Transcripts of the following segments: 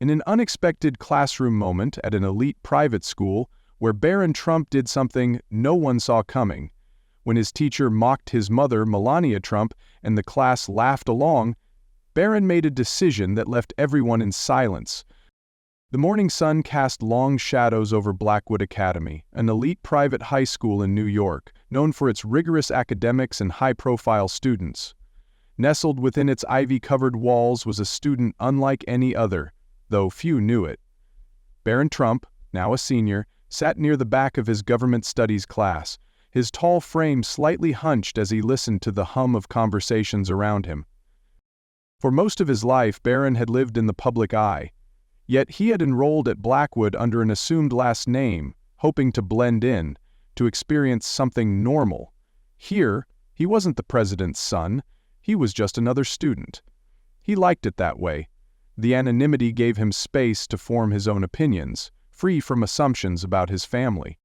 In an unexpected classroom moment at an elite private school where Barron Trump did something no one saw coming, when his teacher mocked his mother, Melania Trump, and the class laughed along, Barron made a decision that left everyone in silence. The morning sun cast long shadows over Blackwood Academy, an elite private high school in New York, known for its rigorous academics and high-profile students. Nestled within its ivy-covered walls was a student unlike any other, though few knew it. Barron Trump, now a senior, sat near the back of his government studies class, his tall frame slightly hunched as he listened to the hum of conversations around him. For most of his life, Barron had lived in the public eye. Yet he had enrolled at Blackwood under an assumed last name, hoping to blend in, to experience something normal. Here, he wasn't the president's son, he was just another student. He liked it that way. The anonymity gave him space to form his own opinions, free from assumptions about his family.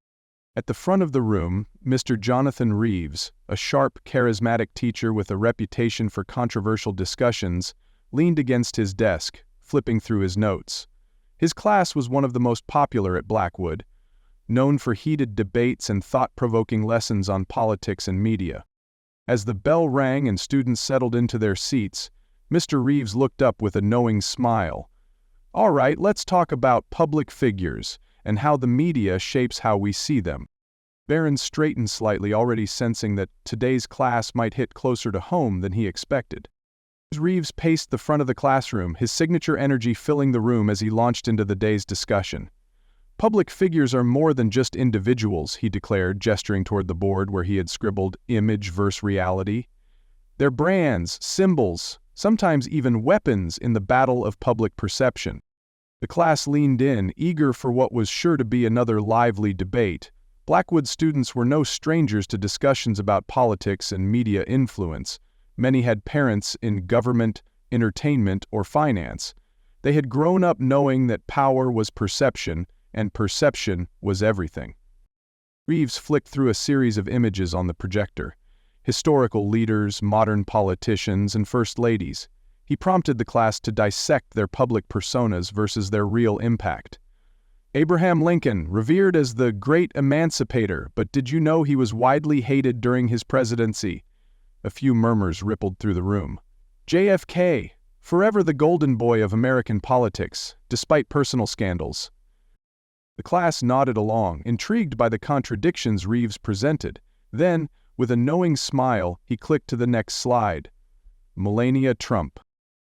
At the front of the room, Mr. Jonathan Reeves, a sharp, charismatic teacher with a reputation for controversial discussions, leaned against his desk, flipping through his notes. His class was one of the most popular at Blackwood, known for heated debates and thought-provoking lessons on politics and media. As the bell rang and students settled into their seats, Mr. Reeves looked up with a knowing smile. "All right, let's talk about public figures and how the media shapes how we see them." Barron straightened slightly, already sensing that today's class might hit closer to home than he expected. Reeves paced the front of the classroom, his signature energy filling the room as he launched into the day's discussion. "Public figures are more than just individuals," he declared, gesturing toward the board where he had scribbled image versus reality. "They're brands, symbols, sometimes even weapons in the battle of public perception." The class leaned in, eager for what was sure to be another lively debate. Blackwood students were no strangers to discussions about politics and media influence. Many had parents in government, entertainment, or finance. They had grown up knowing that power was perception, and perception was everything. Reeves flicked through a series of images on the projector. Historical leaders, modern politicians, and first ladies. He prompted the class to dissect their public personas versus their real impact. "Abraham Lincoln, revered as the great emancipator, but did you know he was widely hated during his presidency?" A few murmurs rippled through the room. "JFK, forever the golden boy of American politics, despite personal scandals." The class nodded along, intrigued by the contradictions Reeves presented. Then, with a knowing smile, he clicked to the next slide. Melania Trump.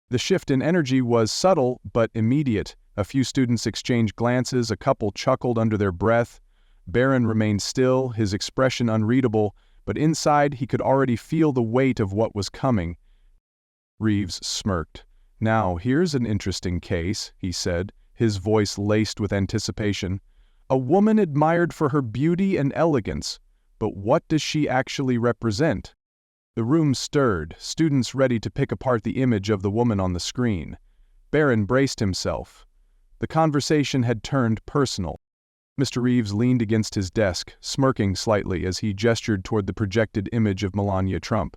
The shift in energy was subtle but immediate. A few students exchanged glances, a couple chuckled under their breath. Barron remained still, his expression unreadable, but inside he could already feel the weight of what was coming. Reeves smirked. "Now, here's an interesting case," he said, his voice laced with anticipation. "A woman admired for her beauty and elegance, but what does she actually represent?" The room stirred, students ready to pick apart the image of the woman on the screen. Barron braced himself. The conversation had turned personal. Mr. Reeves leaned against his desk, smirking slightly as he gestured toward the projected image of Melania Trump.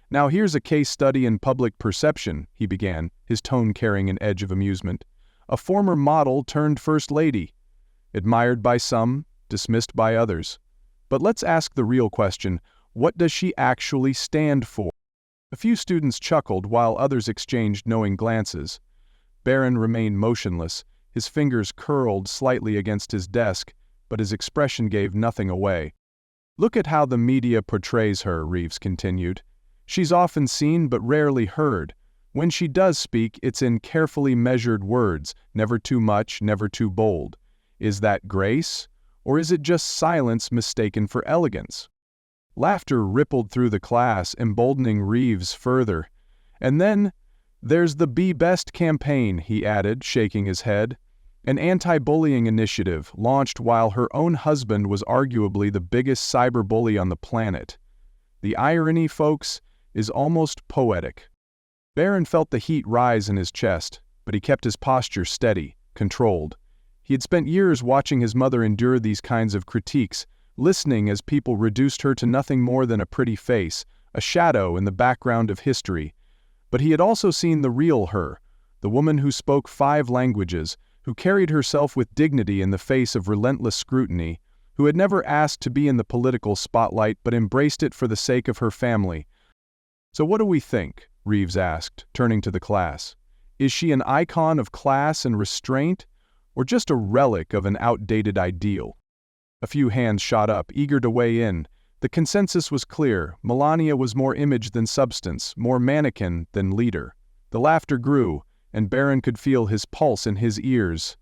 "Now here's a case study in public perception," he began, his tone carrying an edge of amusement. "A former model turned first lady. Admired by some, dismissed by others. But let's ask the real question, what does she actually stand for?" A few students chuckled while others exchanged knowing glances. Barron remained motionless, his fingers curled slightly against his desk, but his expression gave nothing away. "Look at how the media portrays her," Reeves continued. "She's often seen but rarely heard. When she does speak, it's in carefully measured words, never too much, never too bold. Is that grace? Or is it just silence mistaken for elegance?" Laughter rippled through the class, emboldening Reeves further. "And then there's the Be Best campaign," he added, shaking his head. "An anti-bullying initiative launched while her own husband was arguably the biggest cyberbully on the planet. The irony, folks, is almost poetic." Barron felt the heat rise in his chest, but he kept his posture steady, controlled. He had spent years watching his mother endure these kinds of critiques, listening as people reduced her to nothing more than a pretty face, a shadow in the background of history. But he had also seen the real her, the woman who spoke 5 languages, who carried herself with dignity in the face of relentless scrutiny, who had never asked to be in the political spotlight but embraced it for the sake of her family. "So what do we think?" Reeves asked, turning to the class. "Is she an icon of class and restraint, or just a relic of an outdated ideal?" A few hands shot up, eager to weigh in. The consensus was clear. Melania was more image than substance, more mannequin than leader. The laughter grew, and Barron could feel his pulse in his ears.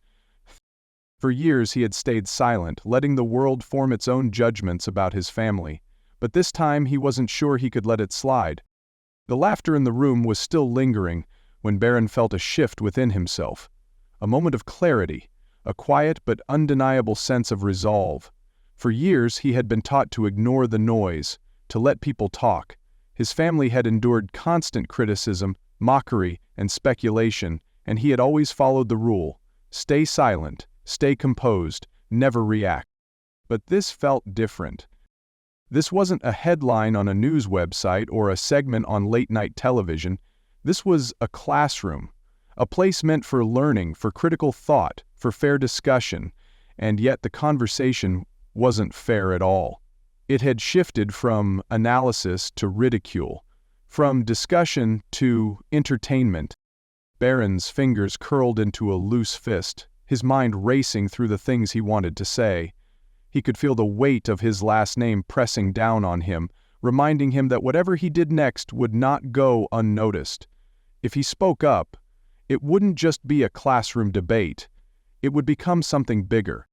For years he had stayed silent, letting the world form its own judgments about his family. But this time he wasn't sure he could let it slide. The laughter in the room was still lingering when Barron felt a shift within himself. A moment of clarity, a quiet but undeniable sense of resolve. For years he had been taught to ignore the noise, to let people talk. His family had endured constant criticism, mockery, and speculation, and he had always followed the rule: stay silent, stay composed, never react. But this felt different. This wasn't a headline on a news website or a segment on late-night television. This was a classroom, a place meant for learning, for critical thought, for fair discussion, and yet the conversation wasn't fair at all. It had shifted from analysis to ridicule, from discussion to entertainment. Barron's fingers curled into a loose fist, his mind racing through the things he wanted to say. He could feel the weight of his last name pressing down on him, reminding him that whatever he did next would not go unnoticed. If he spoke up, it wouldn't just be a classroom debate. It would become something bigger.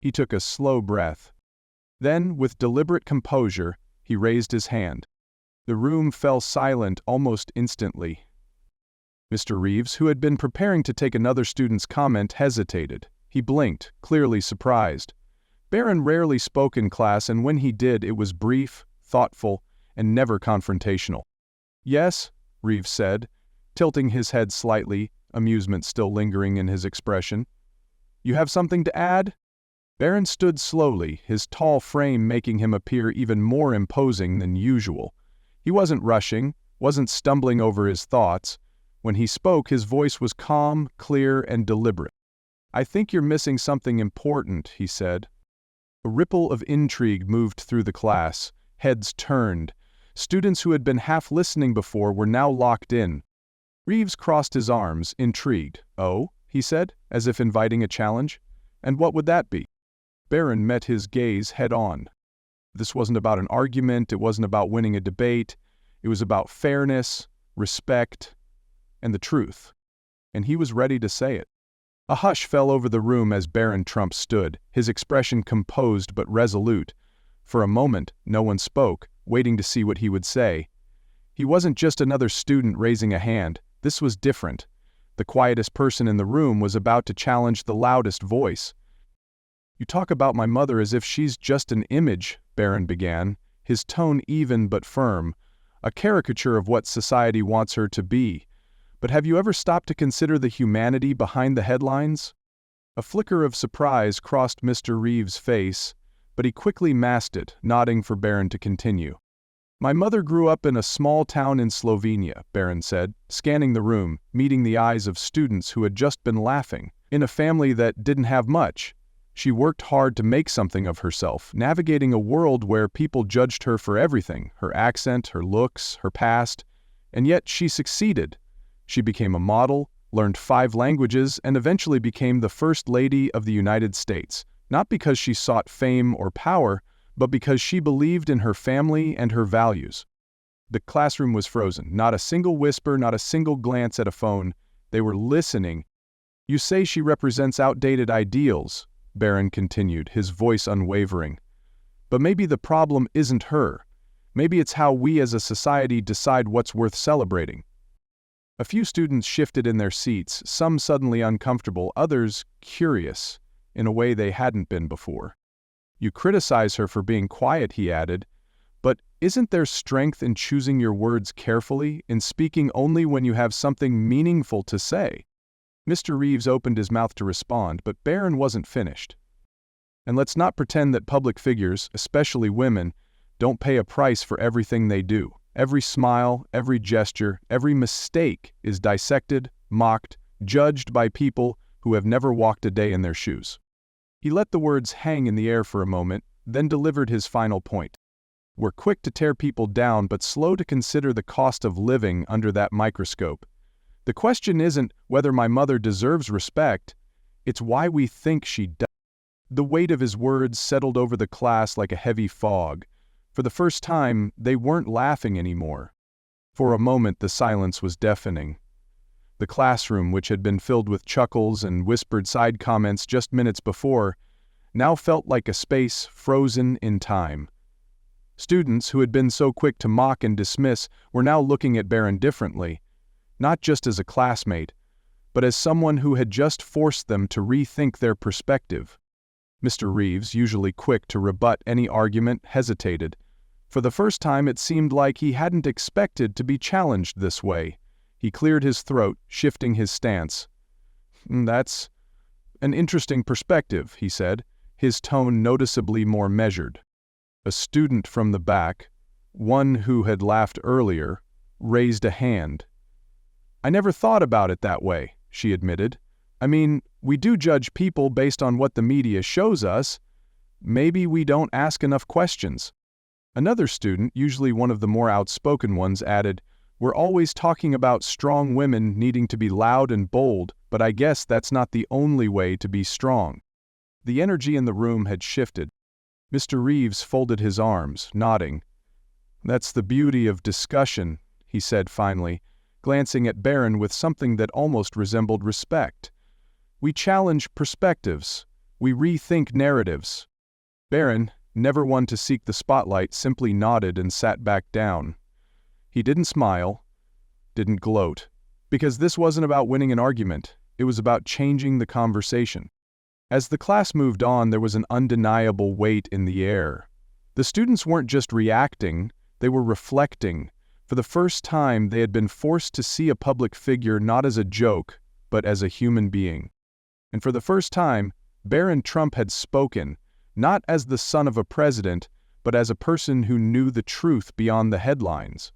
He took a slow breath. Then, with deliberate composure, he raised his hand. The room fell silent almost instantly. Mr. Reeves, who had been preparing to take another student's comment, hesitated. He blinked, clearly surprised. Barron rarely spoke in class, and when he did, it was brief, thoughtful, and never confrontational. "Yes," Reeves said, tilting his head slightly, amusement still lingering in his expression. "You have something to add?" Barron stood slowly, his tall frame making him appear even more imposing than usual. He wasn't rushing, wasn't stumbling over his thoughts. When he spoke, his voice was calm, clear, and deliberate. "I think you're missing something important," he said. A ripple of intrigue moved through the class. Heads turned. Students who had been half listening before were now locked in. Reeves crossed his arms, intrigued. "Oh?" he said, as if inviting a challenge. "And what would that be?" Barron met his gaze head-on. This wasn't about an argument, it wasn't about winning a debate. It was about fairness, respect, and the truth. And he was ready to say it. A hush fell over the room as Barron Trump stood, his expression composed but resolute. For a moment, no one spoke, waiting to see what he would say. He wasn't just another student raising a hand. This was different. The quietest person in the room was about to challenge the loudest voice. "You talk about my mother as if she's just an image," Barron began, his tone even but firm, "a caricature of what society wants her to be. But have you ever stopped to consider the humanity behind the headlines?" A flicker of surprise crossed Mr. Reeves' face, but he quickly masked it, nodding for Barron to continue. "My mother grew up in a small town in Slovenia," Barron said, scanning the room, meeting the eyes of students who had just been laughing. "In a family that didn't have much. She worked hard to make something of herself, navigating a world where people judged her for everything, her accent, her looks, her past, and yet she succeeded. She became a model, learned 5 languages, and eventually became the First Lady of the United States, not because she sought fame or power, but because she believed in her family and her values." The classroom was frozen. Not a single whisper, not a single glance at a phone. They were listening. "You say she represents outdated ideals," Barron continued, his voice unwavering. "But maybe the problem isn't her. Maybe it's how we as a society decide what's worth celebrating." A few students shifted in their seats, some suddenly uncomfortable, others curious, in a way they hadn't been before. "You criticize her for being quiet," he added, "but isn't there strength in choosing your words carefully, in speaking only when you have something meaningful to say?" Mr. Reeves opened his mouth to respond, but Barron wasn't finished. "And let's not pretend that public figures, especially women, don't pay a price for everything they do. Every smile, every gesture, every mistake is dissected, mocked, judged by people who have never walked a day in their shoes. He let the words hang in the air for a moment, then delivered his final point. We're quick to tear people down but slow to consider the cost of living under that microscope. The question isn't whether my mother deserves respect, it's why we think she does. The weight of his words settled over the class like a heavy fog. For the first time, they weren't laughing anymore. For a moment, the silence was deafening. The classroom, which had been filled with chuckles and whispered side comments just minutes before, now felt like a space frozen in time. Students who had been so quick to mock and dismiss were now looking at Barron differently, not just as a classmate, but as someone who had just forced them to rethink their perspective. Mr. Reeves, usually quick to rebut any argument, hesitated. For the first time, it seemed like he hadn't expected to be challenged this way. He cleared his throat, shifting his stance. "That's an interesting perspective," he said, his tone noticeably more measured. A student from the back, one who had laughed earlier, raised a hand. "I never thought about it that way," she admitted. "I mean, we do judge people based on what the media shows us. Maybe we don't ask enough questions." Another student, usually one of the more outspoken ones, added, "We're always talking about strong women needing to be loud and bold, but I guess that's not the only way to be strong." The energy in the room had shifted. Mr. Reeves folded his arms, nodding. "That's the beauty of discussion," he said finally, glancing at Barron with something that almost resembled respect. "We challenge perspectives. We rethink narratives." Barron, never one to seek the spotlight, simply nodded and sat back down. He didn't smile, didn't gloat, because this wasn't about winning an argument, it was about changing the conversation. As the class moved on, there was an undeniable weight in the air. The students weren't just reacting, they were reflecting. For the first time, they had been forced to see a public figure not as a joke, but as a human being. And for the first time, Barron Trump had spoken, not as the son of a president, but as a person who knew the truth beyond the headlines.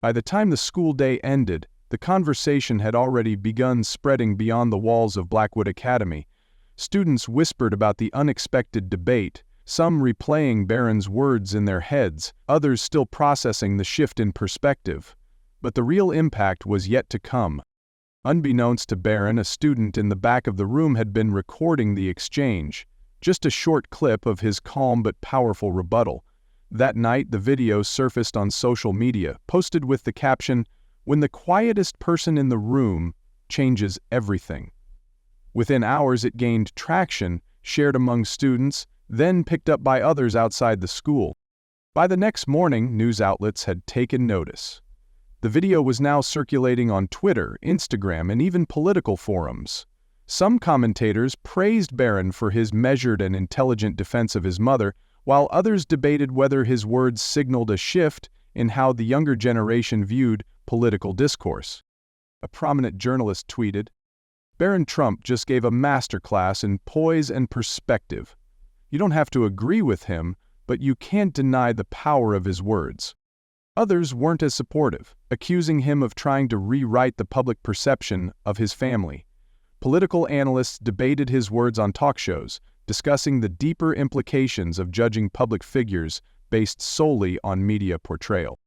By the time the school day ended, the conversation had already begun spreading beyond the walls of Blackwood Academy. Students whispered about the unexpected debate, some replaying Barron's words in their heads, others still processing the shift in perspective. But the real impact was yet to come. Unbeknownst to Barron, a student in the back of the room had been recording the exchange, just a short clip of his calm but powerful rebuttal. That night, the video surfaced on social media, posted with the caption, "When the quietest person in the room changes everything." Within hours, it gained traction, shared among students, then picked up by others outside the school. By the next morning, news outlets had taken notice. The video was now circulating on Twitter, Instagram, and even political forums. Some commentators praised Barron for his measured and intelligent defense of his mother, while others debated whether his words signaled a shift in how the younger generation viewed political discourse. A prominent journalist tweeted, "Barron Trump just gave a masterclass in poise and perspective. You don't have to agree with him, but you can't deny the power of his words." Others weren't as supportive, accusing him of trying to rewrite the public perception of his family. Political analysts debated his words on talk shows, discussing the deeper implications of judging public figures based solely on media portrayal.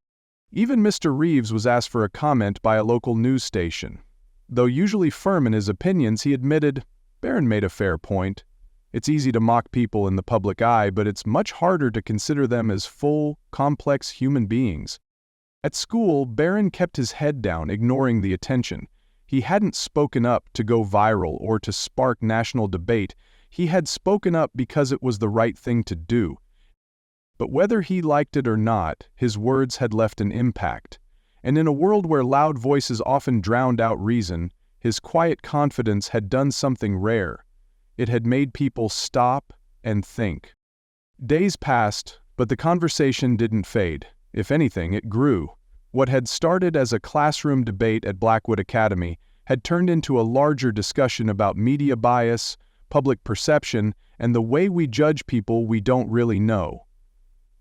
Even Mr. Reeves was asked for a comment by a local news station. Though usually firm in his opinions, he admitted, "Barron made a fair point. It's easy to mock people in the public eye, but it's much harder to consider them as full, complex human beings." At school, Barron kept his head down, ignoring the attention. He hadn't spoken up to go viral or to spark national debate. He had spoken up because it was the right thing to do. But whether he liked it or not, his words had left an impact. And in a world where loud voices often drowned out reason, his quiet confidence had done something rare. It had made people stop and think. Days passed, but the conversation didn't fade. If anything, it grew. What had started as a classroom debate at Blackwood Academy had turned into a larger discussion about media bias, public perception, and the way we judge people we don't really know.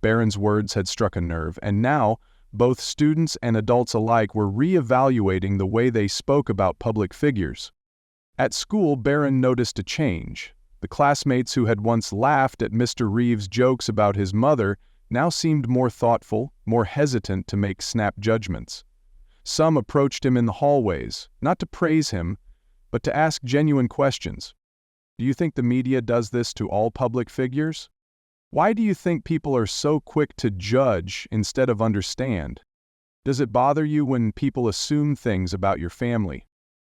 Barron's words had struck a nerve, and now, Both students and adults alike were re-evaluating the way they spoke about public figures. At school, Barron noticed a change. The classmates who had once laughed at Mr. Reeves' jokes about his mother now seemed more thoughtful, more hesitant to make snap judgments. Some approached him in the hallways, not to praise him, but to ask genuine questions. Do you think the media does this to all public figures? Why do you think people are so quick to judge instead of understand? Does it bother you when people assume things about your family?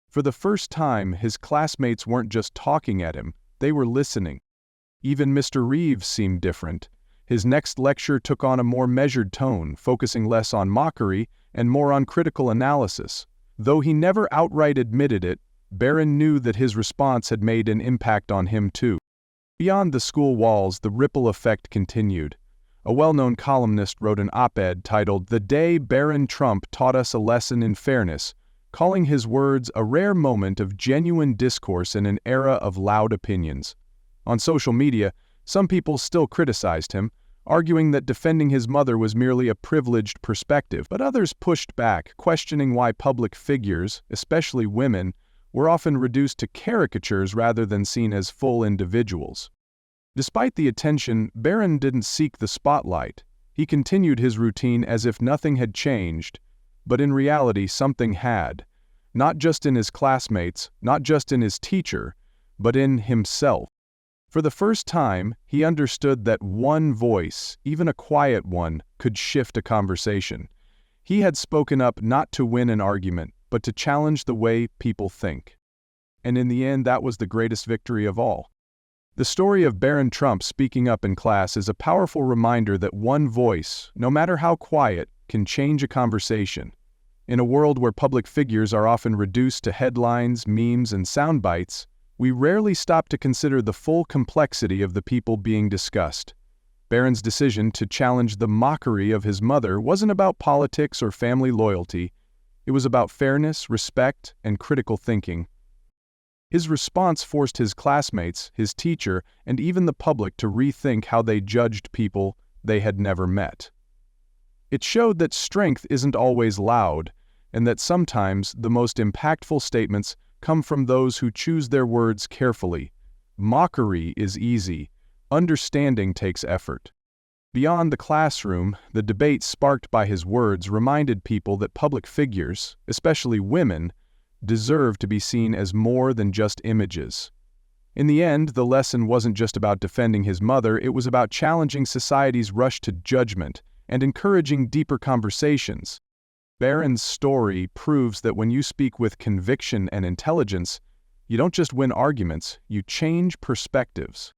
For the first time, his classmates weren't just talking at him, they were listening. Even Mr. Reeves seemed different. His next lecture took on a more measured tone, focusing less on mockery and more on critical analysis. Though he never outright admitted it, Barron knew that his response had made an impact on him too. Beyond the school walls, the ripple effect continued. A well-known columnist wrote an op-ed titled "The Day Barron Trump Taught Us a Lesson in Fairness," calling his words a rare moment of genuine discourse in an era of loud opinions. On social media, some people still criticized him, arguing that defending his mother was merely a privileged perspective, but others pushed back, questioning why public figures, especially women, were often reduced to caricatures rather than seen as full individuals. Despite the attention, Barron didn't seek the spotlight. He continued his routine as if nothing had changed, but in reality something had. Not just in his classmates, not just in his teacher, but in himself. For the first time, he understood that one voice, even a quiet one, could shift a conversation. He had spoken up not to win an argument, but to challenge the way people think. And in the end, that was the greatest victory of all. The story of Barron Trump speaking up in class is a powerful reminder that one voice, no matter how quiet, can change a conversation. In a world where public figures are often reduced to headlines, memes, and sound bites, we rarely stop to consider the full complexity of the people being discussed. Barron's decision to challenge the mockery of his mother wasn't about politics or family loyalty. It was about fairness, respect, and critical thinking. His response forced his classmates, his teacher, and even the public to rethink how they judged people they had never met. It showed that strength isn't always loud, and that sometimes the most impactful statements come from those who choose their words carefully. Mockery is easy. Understanding takes effort. Beyond the classroom, the debate sparked by his words reminded people that public figures, especially women, deserve to be seen as more than just images. In the end, the lesson wasn't just about defending his mother, it was about challenging society's rush to judgment and encouraging deeper conversations. Barron's story proves that when you speak with conviction and intelligence, you don't just win arguments, you change perspectives.